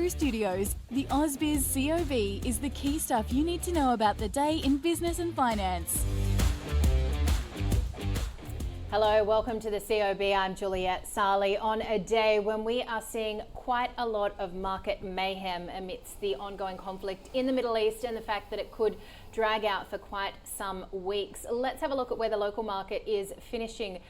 Kangaroo Studios, the AusBiz COB is the key stuff you need to know about the day in business and finance. Hello, welcome to the COB. I'm Juliet Sarli on a day when we are seeing quite a lot of market mayhem amidst the ongoing conflict in the Middle East and the fact that it could drag out for quite some weeks. Let's have a look at where the local market is finishing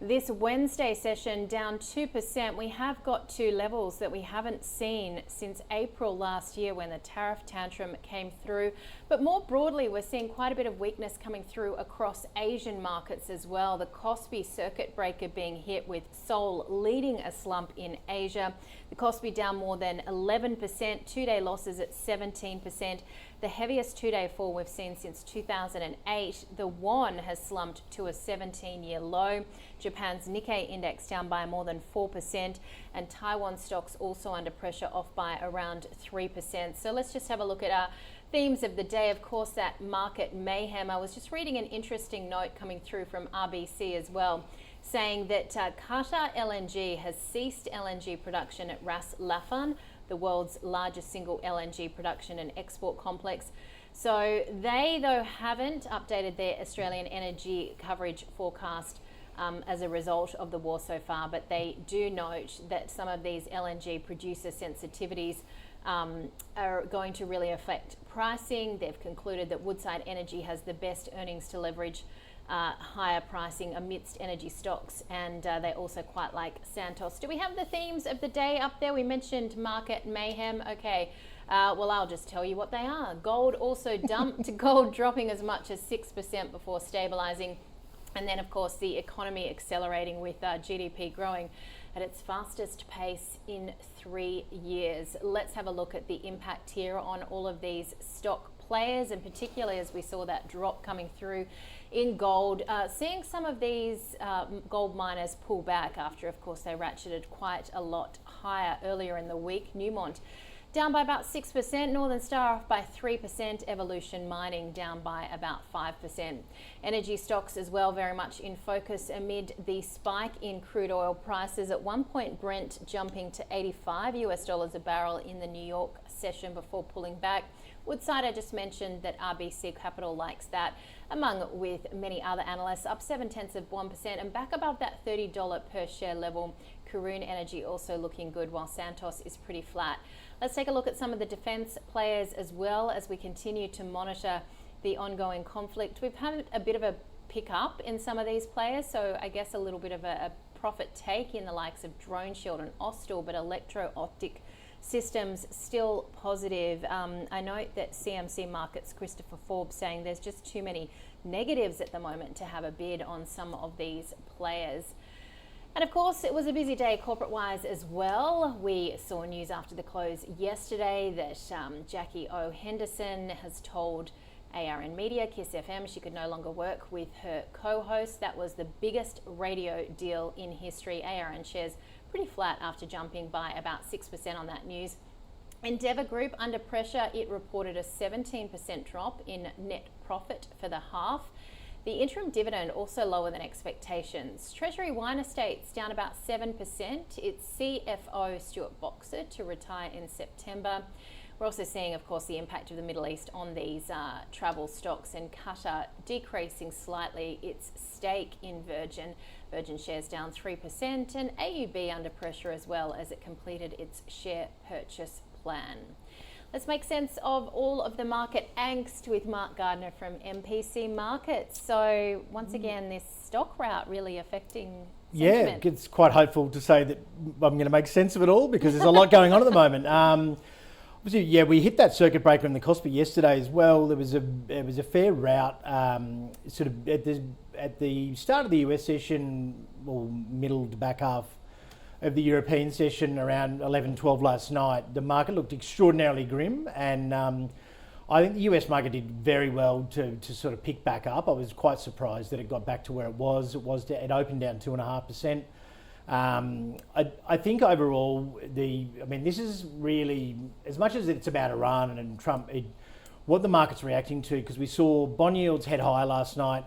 this Wednesday session, down 2%. We have got to levels that we haven't seen since April last year when the tariff tantrum came through. But more broadly, we're seeing quite a bit of weakness coming through across Asian markets as well. The KOSPI circuit breaker being hit, with Seoul leading a slump in Asia. The KOSPI down more than 11%, two-day losses at 17%. The heaviest two-day fall we've seen since 2008. The won has slumped to a 17-year low. Japan's Nikkei index down by more than 4%, and Taiwan stocks also under pressure, off by around 3%. So let's just have a look at our themes of the day. Of course, that market mayhem. I was just reading an interesting note coming through from RBC as well, saying that Qatar LNG has ceased LNG production at Ras Laffan, the world's largest single LNG production and export complex. So they, though, haven't updated their Australian energy coverage forecast as a result of the war so far, but they do note that some of these LNG producer sensitivities are going to really affect pricing. They've concluded that Woodside Energy has the best earnings to leverage higher pricing amidst energy stocks, and they also quite like Santos. Do we have the themes of the day up there? We mentioned market mayhem. Okay, well, I'll just tell you what they are. Gold also dumped, gold dropping as much as 6% before stabilizing. And then, of course, the economy accelerating with GDP growing at its fastest pace in 3 years. Let's have a look at the impact here on all of these stock players, and particularly as we saw that drop coming through in gold, seeing some of these gold miners pull back after, of course, they ratcheted quite a lot higher earlier in the week. Newmont down by about 6%, Northern Star off by 3%, Evolution Mining down by about 5%. Energy stocks as well very much in focus amid the spike in crude oil prices. At one point, Brent jumping to $85 a barrel in the New York session before pulling back. Woodside, I just mentioned that RBC Capital likes that, among with many other analysts, up 0.7%, and back above that $30 per share level. Karoon Energy also looking good, while Santos is pretty flat. Let's take a look at some of the defence players as well as we continue to monitor the ongoing conflict. We've had a bit of a pick up in some of these players, so I guess a little bit of a profit take in the likes of Drone Shield and Austal, but Electro-Optic Systems still positive. I note that CMC Markets' Christopher Forbes saying there's just too many negatives at the moment to have a bid on some of these players. And of course, it was a busy day corporate-wise as well. We saw news after the close yesterday that Jackie O. Henderson has told ARN Media, Kiss FM, she could no longer work with her co-host. That was the biggest radio deal in history. ARN shares pretty flat after jumping by about 6% on that news. Endeavour Group under pressure. It reported a 17% drop in net profit for the half. The interim dividend also lower than expectations. Treasury Wine Estates down about 7%. Its CFO Stuart Boxer to retire in September. We're also seeing, of course, the impact of the Middle East on these travel stocks, and Qatar decreasing slightly its stake in Virgin. Virgin shares down 3%, and AUB under pressure as well as it completed its share purchase plan. Let's make sense of all of the market angst with Mark Gardner from MPC Markets. So once again, this stock rout really affecting sentiment. Yeah, it's quite hopeful to say that I'm going to make sense of it all, because there's a lot going on at the moment. Obviously, yeah, we hit that circuit breaker in the KOSPI yesterday as well. There was a fair rout, sort of at the start of the US session, or middle to back half of the European session around 11-12 last night. The market looked extraordinarily grim, and I think the US market did very well to sort of pick back up. I was quite surprised that it got back to where it was. It opened down 2.5%. I think overall, this is really, as much as it's about Iran and Trump, what the market's reacting to, because we saw bond yields head higher last night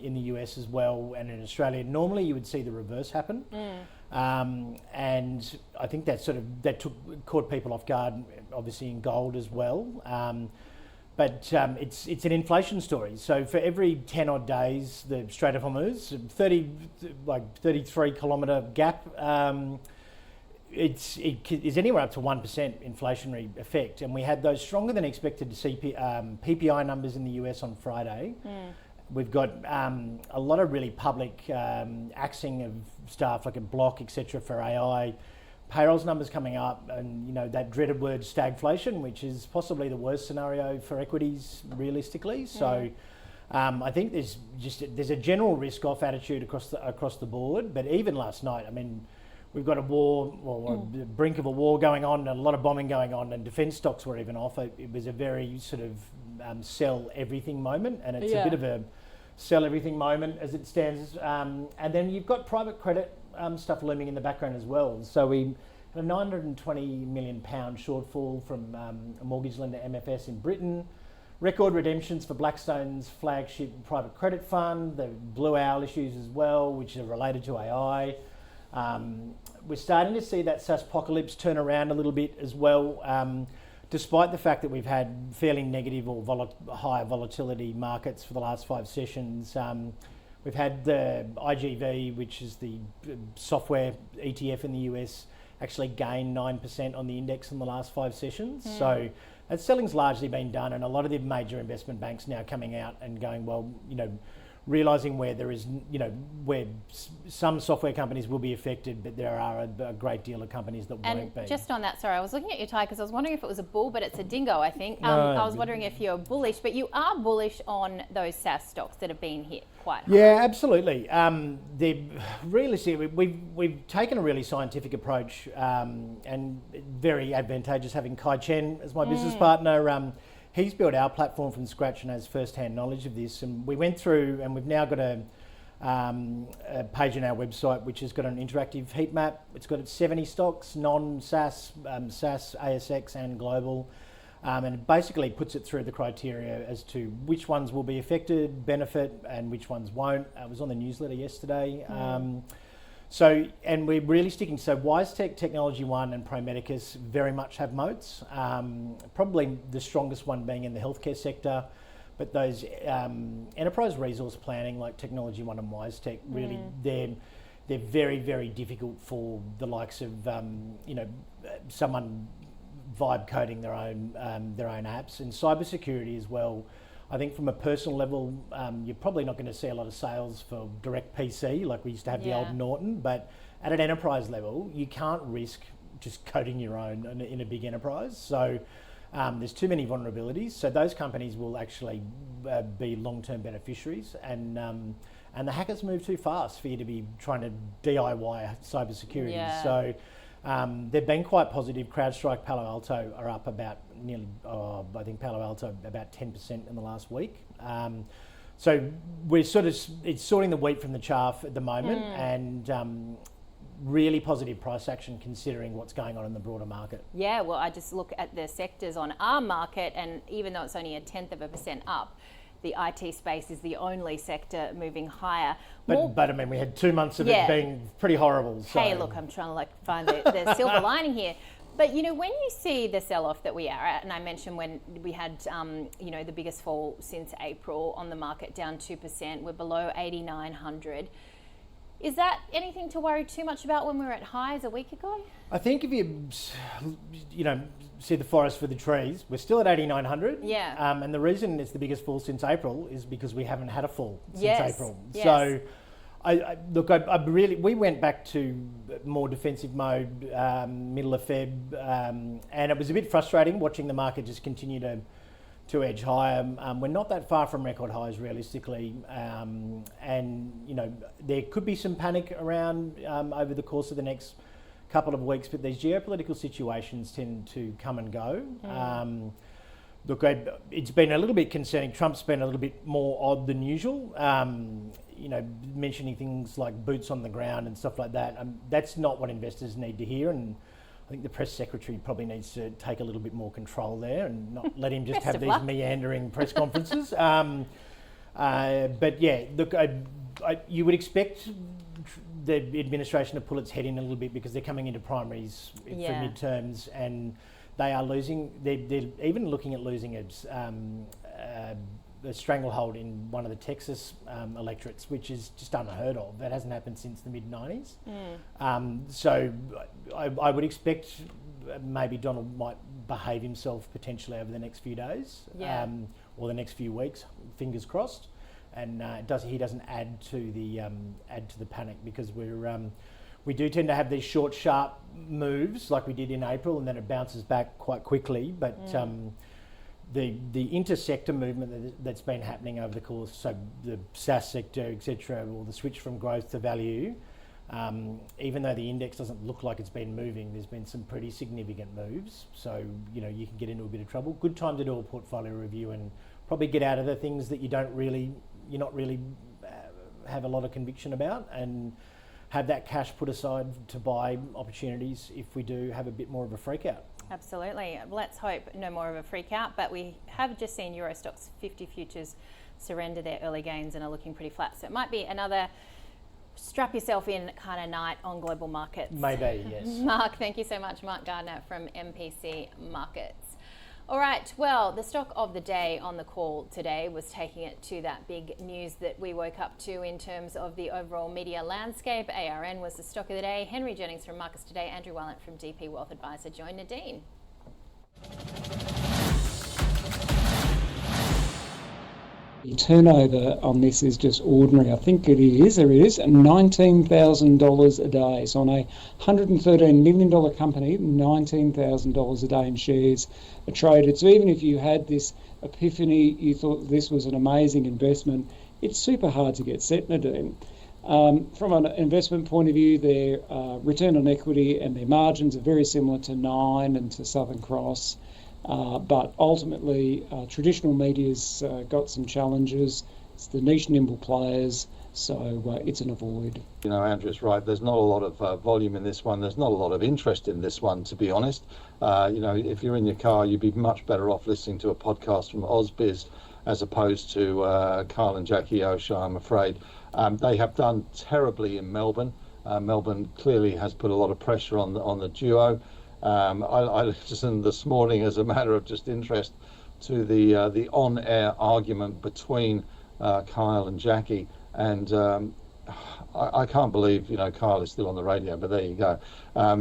in the US as well and in Australia. Normally you would see the reverse happen. And I think that caught people off guard, obviously in gold as well. But it's an inflation story. So for every 10 odd days, the Strait of Hormuz, 33 kilometre gap, it is anywhere up to 1% inflationary effect. And we had those stronger than expected PPI numbers in the US on Friday. We've got a lot of really public axing of staff like a Block, etc. for AI. Payrolls numbers coming up, and that dreaded word stagflation, which is possibly the worst scenario for equities realistically. So I think there's a general risk-off attitude across the board. But even last night, I mean, we've got a war, or the brink of a war going on, and a lot of bombing going on, and defence stocks were even off. It was a very sort of sell everything moment, and it's a bit of a sell everything moment as it stands. And then you've got private credit stuff looming in the background as well. So we had a £920 million shortfall from a mortgage lender, MFS, in Britain. Record redemptions for Blackstone's flagship private credit fund. The Blue Owl issues as well, which are related to AI. We're starting to see that SaaSpocalypse turn around a little bit as well, despite the fact that we've had fairly negative or higher volatility markets for the last 5 sessions. We've had the IGV, which is the software ETF in the US, actually gain 9% on the index in the last 5 sessions. So that selling's largely been done, and a lot of the major investment banks now coming out and going, well, realising where there is, where some software companies will be affected, but there are a great deal of companies that won't be. Just on that, sorry, I was looking at your tie because I was wondering if it was a bull, but it's a dingo, I think. No, I was wondering if you're bullish, but you are bullish on those SaaS stocks that have been hit quite hard. Yeah, absolutely. We've taken a really scientific approach, and very advantageous having Kai Chen as my business partner. He's built our platform from scratch and has first-hand knowledge of this. And we went through, and we've now got a page on our website which has got an interactive heat map. It's got 70 stocks, non-SaaS, SaaS, ASX and global. And it basically puts it through the criteria as to which ones will be affected, benefit, and which ones won't. It was on the newsletter yesterday. And we're really sticking. So WiseTech, Technology One, and Pro Medicus very much have moats. Probably the strongest one being in the healthcare sector, but those enterprise resource planning like Technology One and WiseTech really they're very, very difficult for the likes of someone vibe coding their own apps, and cybersecurity as well. I think from a personal level, you're probably not going to see a lot of sales for direct PC like we used to have the old Norton, but at an enterprise level, you can't risk just coding your own in a big enterprise. So there's too many vulnerabilities. So those companies will actually be long-term beneficiaries, and the hackers move too fast for you to be trying to DIY cybersecurity. Yeah. So they've been quite positive. CrowdStrike, Palo Alto are up about I think Palo Alto about 10% in the last week. So we're it's sorting the wheat from the chaff at the moment, and really positive price action considering what's going on in the broader market. Yeah, well, I just look at the sectors on our market, and even though it's only 0.1% up, the IT space is the only sector moving higher. But I mean, we had 2 months of it being pretty horrible. So. Hey, look, I'm trying to find the silver lining here. But when you see the sell-off that we are at, and I mentioned when we had the biggest fall since April on the market, down 2%, we're below 8,900. Is that anything to worry too much about when we were at highs a week ago? I think if you see the forest for the trees, we're still at 8,900. Yeah. And the reason it's the biggest fall since April is because we haven't had a fall since April. Yes. So, we went back to more defensive mode middle of Feb, and it was a bit frustrating watching the market just continue to edge higher. We're not that far from record highs realistically, and there could be some panic around over the course of the next couple of weeks, but these geopolitical situations tend to come and go. It's been a little bit concerning. Trump's been a little bit more odd than usual, mentioning things like boots on the ground and stuff like that. That's not what investors need to hear, and I think the press secretary probably needs to take a little bit more control there and not let him just have these meandering press conferences. But yeah, look, you would expect the administration to pull its head in a little bit because they're coming into primaries for midterms, and they are losing. They're even looking at losing a stranglehold in one of the Texas electorates, which is just unheard of. That hasn't happened since the mid-90s. So I would expect maybe Donald might behave himself potentially over the next few days, or the next few weeks. Fingers crossed, and he doesn't add to the panic, because we do tend to have these short, sharp moves like we did in April, and then it bounces back quite quickly. But the intersector movement that's been happening over the course, so the SaaS sector, etc., or the switch from growth to value, even though the index doesn't look like it's been moving, there's been some pretty significant moves. So, you can get into a bit of trouble. Good time to do a portfolio review and probably get out of the things that you're not really have a lot of conviction about, and have that cash put aside to buy opportunities if we do have a bit more of a freak out. Absolutely. Let's hope no more of a freak out, but we have just seen Euro Stoxx 50 futures surrender their early gains and are looking pretty flat. So it might be another strap yourself in kind of night on global markets. Maybe, yes. Mark, thank you so much. Mark Gardner from MPC Markets. All right, well, the stock of the day on the call today was taking it to that big news that we woke up to in terms of the overall media landscape. ARN was the stock of the day. Henry Jennings from Markets Today, Andrew Wallant from DP Wealth Advisor joined Nadine. The turnover on this is just ordinary. I think there is $19,000 a day. So on a $113 million company, $19,000 a day in shares are traded. So even if you had this epiphany, you thought this was an amazing investment, it's super hard to get set, Nadine. From an investment point of view, their return on equity and their margins are very similar to Nine and to Southern Cross. But ultimately, traditional media's got some challenges. It's the niche nimble players, so it's an avoid. Andrew's right. There's not a lot of volume in this one. There's not a lot of interest in this one, to be honest. If you're in your car, you'd be much better off listening to a podcast from AusBiz as opposed to Kyle and Jackie O'Shea, I'm afraid. They have done terribly in Melbourne. Melbourne clearly has put a lot of pressure on the duo. I listened this morning as a matter of just interest to the on-air argument between Kyle and Jackie, and I can't believe Kyle is still on the radio, but there you go.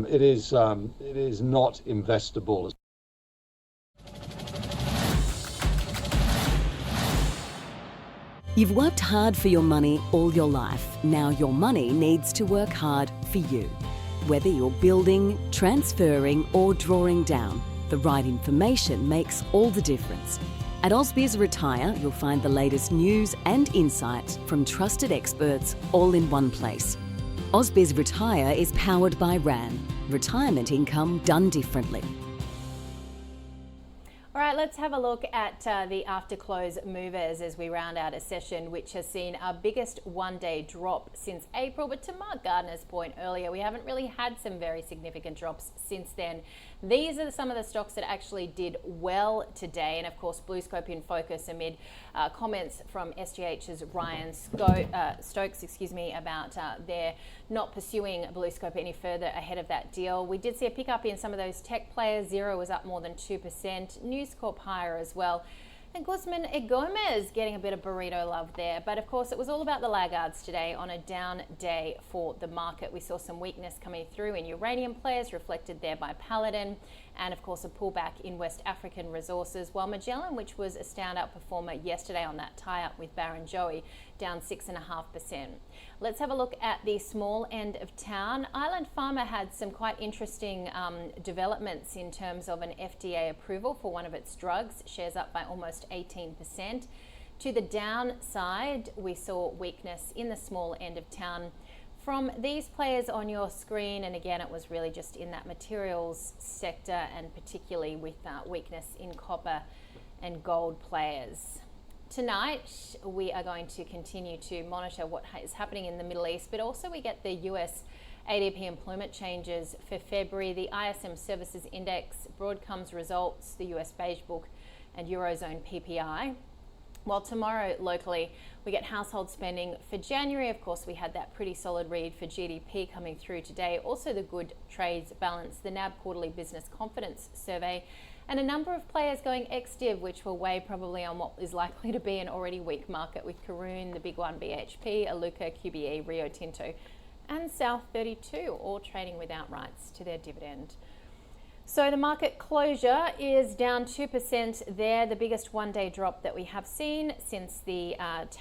It is not investable. You've worked hard for your money all your life. Now your money needs to work hard for you. Whether you're building, transferring or drawing down, the right information makes all the difference. At AusBiz Retire, you'll find the latest news and insights from trusted experts all in one place. AusBiz Retire is powered by RAN, retirement income done differently. All right, let's have a look at the after-close movers as we round out a session which has seen our biggest one-day drop since April. But to Mark Gardner's point earlier, we haven't really had some very significant drops since then. These are some of the stocks that actually did well today. And of course, BlueScope in focus amid comments from SGH's Ryan Stokes, about their not pursuing BlueScope any further ahead of that deal. We did see a pickup in some of those tech players. Xero was up more than 2%. News Corp higher as well. And Guzman y Gomez getting a bit of burrito love there. But of course, it was all about the laggards today on a down day for the market. We saw some weakness coming through in uranium players, reflected there by Paladin, and of course a pullback in West African resources, while Magellan, which was a standout performer yesterday on that tie-up with Barrenjoey, down 6.5%. Let's have a look at the small end of town. Island Pharma had some quite interesting developments in terms of an FDA approval for one of its drugs, shares up by almost 18%. To the downside, we saw weakness in the small end of town from these players on your screen, and again it was really just in that materials sector, and particularly with weakness in copper and gold players. Tonight we are going to continue to monitor what is happening in the Middle East, but also we get the US ADP employment changes for February, the ISM Services Index, Broadcom's results, the US Beige Book and Eurozone PPI. Well, tomorrow locally, we get household spending for January. Of course, we had that pretty solid read for GDP coming through today. Also, the good trades balance, the NAB quarterly business confidence survey, and a number of players going ex-div, which will weigh probably on what is likely to be an already weak market with Karoon, the big one, BHP, Aluka, QBE, Rio Tinto, and South 32, all trading without rights to their dividend. So the market closure is down 2% there, the biggest one-day drop that we have seen since the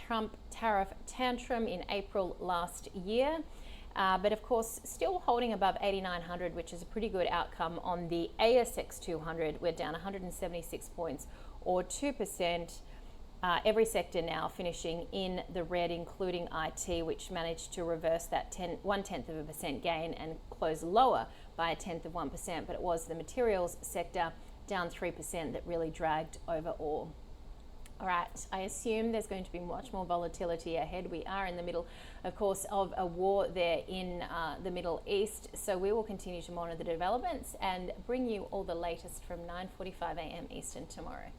Trump tariff tantrum in April last year. But of course, still holding above 8,900, which is a pretty good outcome on the ASX 200. We're down 176 points or 2%. Every sector now finishing in the red, including IT, which managed to reverse that 0.1% gain and close lower by 0.1%. But it was the materials sector down 3% that really dragged over all. All right, I assume there's going to be much more volatility ahead. We are in the middle, of course, of a war there in the Middle East. So we will continue to monitor the developments and bring you all the latest from 9:45 a.m. Eastern tomorrow.